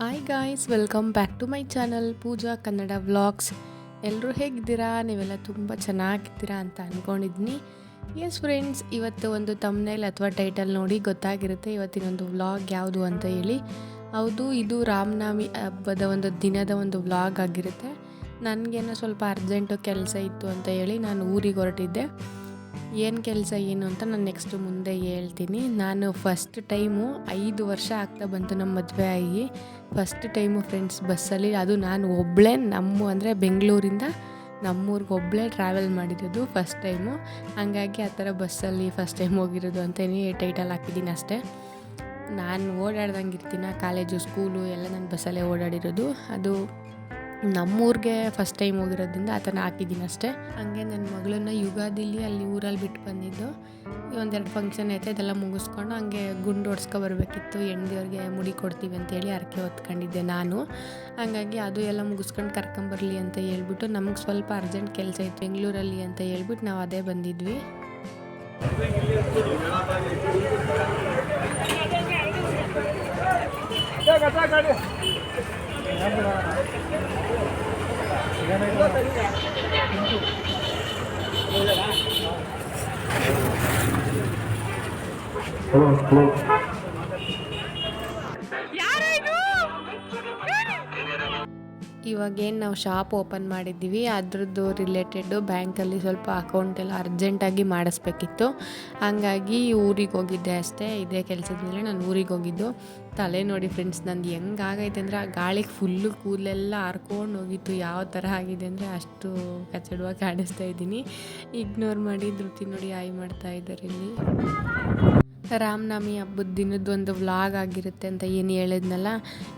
Hi guys, welcome back to my channel Pooja Kannada vlogs. ಎಲ್ಲರೂ ಹೇಗಿದ್ದೀರಾ? ನೀವೆಲ್ಲ ತುಂಬ ಚೆನ್ನಾಗಿದ್ದೀರಾ ಅಂತ ಅಂದ್ಕೊಂಡಿದ್ದೀನಿ. ಎಸ್ ಫ್ರೆಂಡ್ಸ್, ಇವತ್ತು ಒಂದು ತಮ್ನೇಲ್ ಅಥವಾ ಟೈಟಲ್ ನೋಡಿ ಗೊತ್ತಾಗಿರುತ್ತೆ ಇವತ್ತಿನೊಂದು ವ್ಲಾಗ್ ಯಾವುದು ಅಂತ ಹೇಳಿ. ಹೌದು, ಇದು ರಾಮನವಮಿ ಹಬ್ಬದ ಒಂದು ದಿನದ ಒಂದು ವ್ಲಾಗ್ ಆಗಿರುತ್ತೆ. ನನಗೇನೋ ಸ್ವಲ್ಪ ಅರ್ಜೆಂಟು ಕೆಲಸ ಇತ್ತು ಅಂತ ಹೇಳಿ ನಾನು ಊರಿಗೆ ಹೊರಟಿದ್ದೆ. ಏನು ಕೆಲಸ ಏನು ಅಂತ ನಾನು ನೆಕ್ಸ್ಟು ಮುಂದೆ ಹೇಳ್ತೀನಿ. ನಾನು ಫಸ್ಟ್ ಟೈಮು 5 ವರ್ಷ ಆಗ್ತಾ ಬಂತು ನಮ್ಮ ಮದುವೆ ಆಗಿ. ಫಸ್ಟ್ ಟೈಮು ಫ್ರೆಂಡ್ಸ್ ಬಸ್ಸಲ್ಲಿ, ಅದು ನಾನು ಒಬ್ಬಳೇ ಅಂದರೆ ಬೆಂಗಳೂರಿಂದ ನಮ್ಮೂರಿಗೆ ಒಬ್ಬಳೇ ಟ್ರಾವೆಲ್ ಮಾಡಿರೋದು ಫಸ್ಟ್ ಟೈಮು. ಹಾಗಾಗಿ ಆ ಥರ ಬಸ್ಸಲ್ಲಿ ಫಸ್ಟ್ ಟೈಮ್ ಹೋಗಿರೋದು ಅಂತಲೇ ಟೈಟಲ್ ಹಾಕಿದ್ದೀನಿ ಅಷ್ಟೇ. ನಾನು ಓಡಾಡ್ದಂಗೆ ಇರ್ತೀನಿ, ಕಾಲೇಜು ಸ್ಕೂಲು ಎಲ್ಲ ನಾನು ಬಸ್ಸಲ್ಲೇ ಓಡಾಡಿರೋದು. ಅದು ನಮ್ಮೂರಿಗೆ ಫಸ್ಟ್ ಟೈಮ್ ಹೋಗಿರೋದ್ರಿಂದ ಆ ಥರ ಹಾಕಿದ್ದೀನಿ ಅಷ್ಟೇ. ಹಾಗೆ ನನ್ನ ಮಗಳನ್ನ ಯುಗಾದಿಲಿ ಅಲ್ಲಿ ಊರಲ್ಲಿ ಬಿಟ್ಟು ಬಂದಿದ್ದು. ಒಂದೆರಡು ಫಂಕ್ಷನ್ ಐತೆ, ಇದೆಲ್ಲ ಮುಗಿಸ್ಕೊಂಡು ಹಂಗೆ ಗುಂಡು ಹೊಡ್ಸ್ಕೊ ಬರಬೇಕಿತ್ತು. ಹೆಣ್ದೇವ್ರಿಗೆ ಮುಡಿ ಕೊಡ್ತೀವಿ ಅಂತೇಳಿ ಹರಕೆ ಹೊತ್ಕೊಂಡಿದ್ದೆ ನಾನು. ಹಾಗಾಗಿ ಅದು ಎಲ್ಲ ಮುಗಿಸ್ಕೊಂಡು ಕರ್ಕೊಂಬರ್ಲಿ ಅಂತ ಹೇಳ್ಬಿಟ್ಟು, ನಮಗೆ ಸ್ವಲ್ಪ ಅರ್ಜೆಂಟ್ ಕೆಲಸ ಇತ್ತು ಬೆಂಗಳೂರಲ್ಲಿ ಅಂತ ಹೇಳ್ಬಿಟ್ಟು ನಾವು ಅದೇ ಬಂದಿದ್ವಿ. ಇವಾಗೇನು ನಾವು ಶಾಪ್ ಓಪನ್ ಮಾಡಿದ್ದೀವಿ, ಅದ್ರದ್ದು ರಿಲೇಟೆಡ್ಡು ಬ್ಯಾಂಕಲ್ಲಿ ಸ್ವಲ್ಪ ಅಕೌಂಟೆಲ್ಲ ಅರ್ಜೆಂಟಾಗಿ ಮಾಡಿಸ್ಬೇಕಿತ್ತು. ಹಾಗಾಗಿ ಊರಿಗೆ ಹೋಗಿದ್ದೆ ಅಷ್ಟೇ. ಇದೇ ಕೆಲಸದ ಮೇಲೆ ನಾನು ಊರಿಗೆ ಹೋಗಿದ್ದು. ತಲೆ ನೋಡಿ ಫ್ರೆಂಡ್ಸ್, ನಂದು ಹೆಂಗಾಗೈತೆ ಅಂದರೆ ಆ ಗಾಳಿಗೆ ಫುಲ್ಲು ಕೂದಲೆಲ್ಲ ಹರ್ಕೊಂಡು ಹೋಗಿತ್ತು. ಯಾವ ಥರ ಆಗಿದೆ ಅಂದರೆ ಅಷ್ಟು ಕಚ್ಚಡವಾಗಿ ಕಾಣಿಸ್ತಾ ಇದ್ದೀನಿ. ಇಗ್ನೋರ್ ಮಾಡಿ ಧೃತಿ ನೋಡಿ ಆಯ್ ಮಾಡ್ತಾ ಇದ್ದಾರೆ. ಇಲ್ಲಿ ರಾಮನವಮಿ ಹಬ್ಬದ ದಿನದ್ದೊಂದು ವ್ಲಾಗ್ ಆಗಿರುತ್ತೆ ಅಂತ ಏನು ಹೇಳಿದ್ನಲ್ಲ,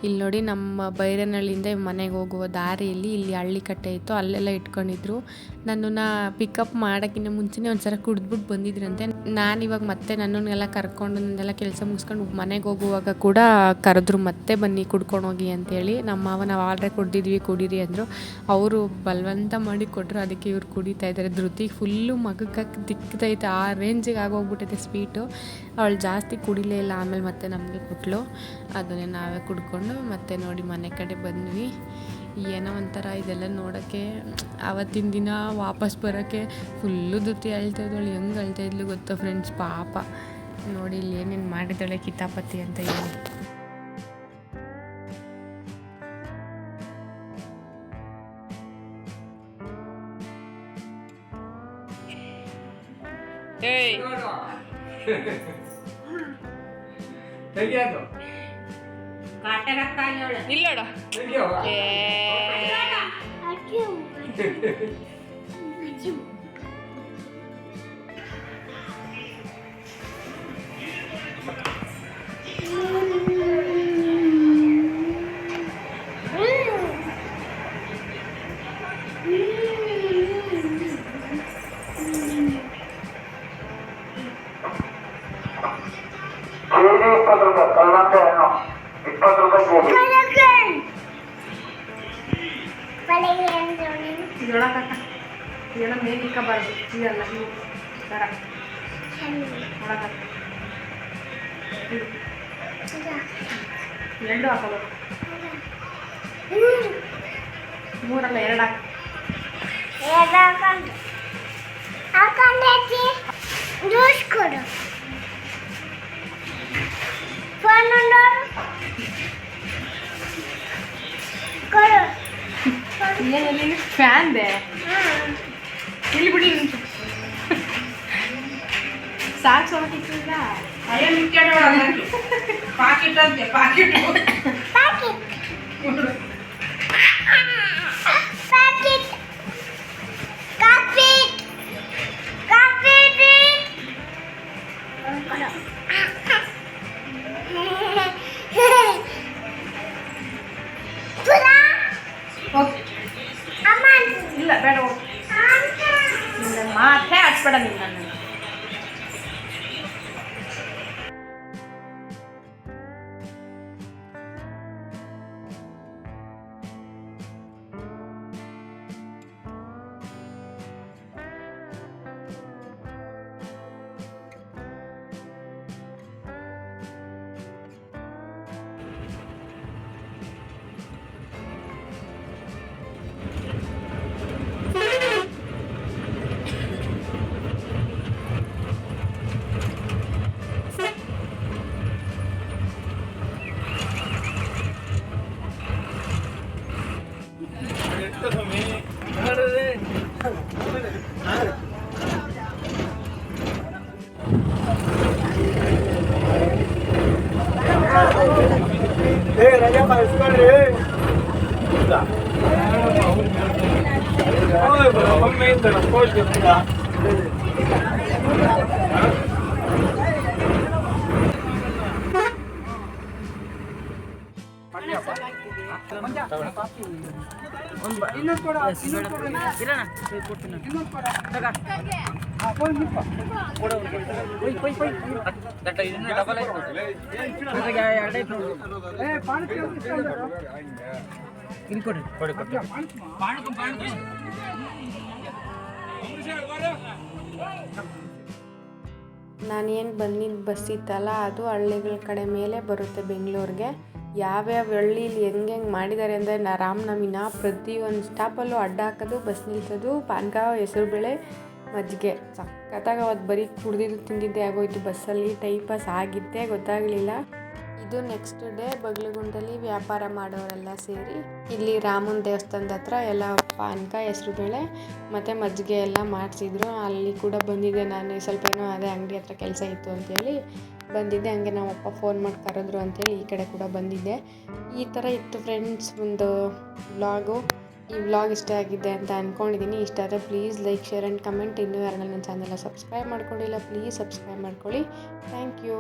ಇಲ್ಲಿ ನೋಡಿ ನಮ್ಮ ಬೈರನಹಳ್ಳಿಯಿಂದ ಮನೆಗೆ ಹೋಗುವ ದಾರಿಯಲ್ಲಿ ಇಲ್ಲಿ ಹಳ್ಳಿ ಕಟ್ಟೆ ಇತ್ತು, ಅಲ್ಲೆಲ್ಲ ಇಟ್ಕೊಂಡಿದ್ರು. ನನ್ನನ್ನು ಪಿಕಪ್ ಮಾಡೋಕ್ಕಿಂತ ಮುಂಚೆನೇ ಒಂದು ಸಲ ಕುಡಿದ್ಬಿಟ್ಟು ಬಂದಿದ್ರಂತೆ. ನಾನಿವಾಗ ಮತ್ತೆ ನನ್ನನ್ನೆಲ್ಲ ಕರ್ಕೊಂಡು ನನ್ನೆಲ್ಲ ಕೆಲಸ ಮುಗಿಸ್ಕೊಂಡು ಮನೆಗೆ ಹೋಗುವಾಗ ಕೂಡ ಕರೆದ್ರು, ಮತ್ತೆ ಬನ್ನಿ ಕುಡ್ಕೊಂಡು ಹೋಗಿ ಅಂತೇಳಿ. ನಮ್ಮ ಮಾವ ನಾವು ಆಲ್ರೆಡಿ ಕುಡ್ದಿದ್ವಿ, ಕುಡೀರಿ ಅಂದರು. ಅವರು ಬಲವಂತ ಮಾಡಿ ಕೊಟ್ಟರು, ಅದಕ್ಕೆ ಇವ್ರು ಕುಡಿತಾ ಇದ್ದಾರೆ. ಧೃತಿಗೆ ಫುಲ್ಲು ಮಗಕ್ಕೆ ದಿಕ್ತೈತೆ, ಆ ರೇಂಜಿಗೆ ಆಗೋಗ್ಬಿಟ್ಟೈತೆ ಸ್ವೀಟು. ಅವಳು ಜಾಸ್ತಿ ಕುಡಿಲೇ ಇಲ್ಲ. ಆಮೇಲೆ ಮತ್ತೆ ನಮಗೆ ಕೊಟ್ಟಳು, ಅದನ್ನೇ ನಾವೇ ಕುಡ್ಕೊಂಡು ಮತ್ತೆ ನೋಡಿ ಮನೆ ಕಡೆ ಬಂದ್ವಿ. ಏನೋ ಒಂಥರ ಇದೆಲ್ಲ ನೋಡೋಕ್ಕೆ. ಆವತ್ತಿನ ದಿನ ವಾಪಸ್ ಬರೋಕ್ಕೆ ಫುಲ್ಲು ಧೃತಿ ಅಳ್ತಾಯಿದ್ದಳು. ಹೆಂಗೆ ಅಳ್ತಾಯಿದ್ಲು ಗೊತ್ತಾ ಫ್ರೆಂಡ್ಸ್, ಪಾಪ. ನೋಡಿ ಇಲ್ಲಿ ಏನೇನು ಮಾಡಿದ್ದಾಳೆ ಕಿತಾಪತಿ ಅಂತ ಹೇಳಿ. ಇಲ್ಲಡ ಇದೆಲ್ಲ ಮೇಲಿಕ್ಕಬಾರ್ದು, ಇದೆಲ್ಲ ಈ ಥರ ಎರಡು ಹಾಕೋಬೇಕು. 3 ಅಲ್ಲ 2 ಫ್ಯಾನ್ ಬೇ ಇಲ್ಲಿ ಬಿಡಿ. ಸಾಕು ಸೋಕಿಲ್ಲ ಪಾಕಿಟ್ ಅಂತೆ, ಪಾಕಿಟ್ ಇಲ್ಲ ಬೇಡ, ಮಾತೇ ಹಚ್ಬೇಡ ನೀನು ನನ್ನ. ನಾನೇನು ಬಂದಿದ್ದ ಬಸ್ ಇತ್ತಲ್ಲ ಅದು ಹಳ್ಳಿಗಳ ಕಡೆ ಮೇಲೆ ಬರುತ್ತೆ ಬೆಂಗಳೂರಿಗೆ. ಯಾವ್ಯಾವ ಹಳ್ಳೀಲಿ ಹೆಂಗೆ ಮಾಡಿದ್ದಾರೆ ಅಂದರೆ ರಾಮನವಮಿನ ಪ್ರತಿಯೊಂದು ಸ್ಟಾಪಲ್ಲೂ ಅಡ್ಡ ಹಾಕೋದು, ಬಸ್ ನಿಲ್ಸೋದು, ಪಾನಕ, ಹೆಸರುಬೇಳೆ, ಮಜ್ಜಿಗೆ. ಸಖತ್ತಾಗಿ ಅವತ್ತು ಬರೀ ಕುಡ್ದಿದ್ದು ತಿಂದಿದ್ದೇ ಆಗೋಯ್ತು. ಬಸ್ಸಲ್ಲಿ ಟೈಮ್ ಪಾಸ್ ಆಗಿದ್ದೇ ಗೊತ್ತಾಗಲಿಲ್ಲ. ಇದು ನೆಕ್ಸ್ಟ್ ಡೇ ಬಗ್ಲುಗುಂಟಲ್ಲಿ ವ್ಯಾಪಾರ ಮಾಡೋರೆಲ್ಲ ಸೇರಿ ಇಲ್ಲಿ ರಾಮನ ದೇವಸ್ಥಾನದ ಹತ್ರ ಎಲ್ಲ ಪಾನಕ, ಹೆಸರುಬೇಳೆ ಮತ್ತು ಮಜ್ಜಿಗೆ ಎಲ್ಲ ಮಾಡಿಸಿದ್ರು. ಅಲ್ಲಿ ಕೂಡ ಬಂದಿದ್ದೆ ನಾನು. ಸ್ವಲ್ಪ ಏನೋ ಅದೇ ಅಂಗಡಿ ಹತ್ರ ಕೆಲಸ ಇತ್ತು ಅಂತೇಳಿ ಬಂದಿದ್ದೆ. ಹಂಗೆ ನಮ್ಮಪ್ಪ ಫೋನ್ ಮಾಡಿ ಕರೆದ್ರು ಅಂತೇಳಿ ಈ ಕಡೆ ಕೂಡ ಬಂದಿದ್ದೆ. ಈ ಥರ ಇತ್ತು ಫ್ರೆಂಡ್ಸ್ ಒಂದು ವ್ಲಾಗು. ಈ ವ್ಲಾಗ್ ಇಷ್ಟ ಆಗಿದೆ ಅಂತ ಅಂದ್ಕೊಂಡಿದ್ದೀನಿ. ಇಷ್ಟ ಆದರೆ please like, share and comment. ಇನ್ನೂ ಯಾರನ್ನ ನನ್ನ ಚಾನಲ್ನ ಸಬ್ಸ್ಕ್ರೈಬ್ ಮಾಡ್ಕೊಂಡಿಲ್ಲ ಪ್ಲೀಸ್ ಸಬ್ಸ್ಕ್ರೈಬ್ ಮಾಡ್ಕೊಳ್ಳಿ. Thank you.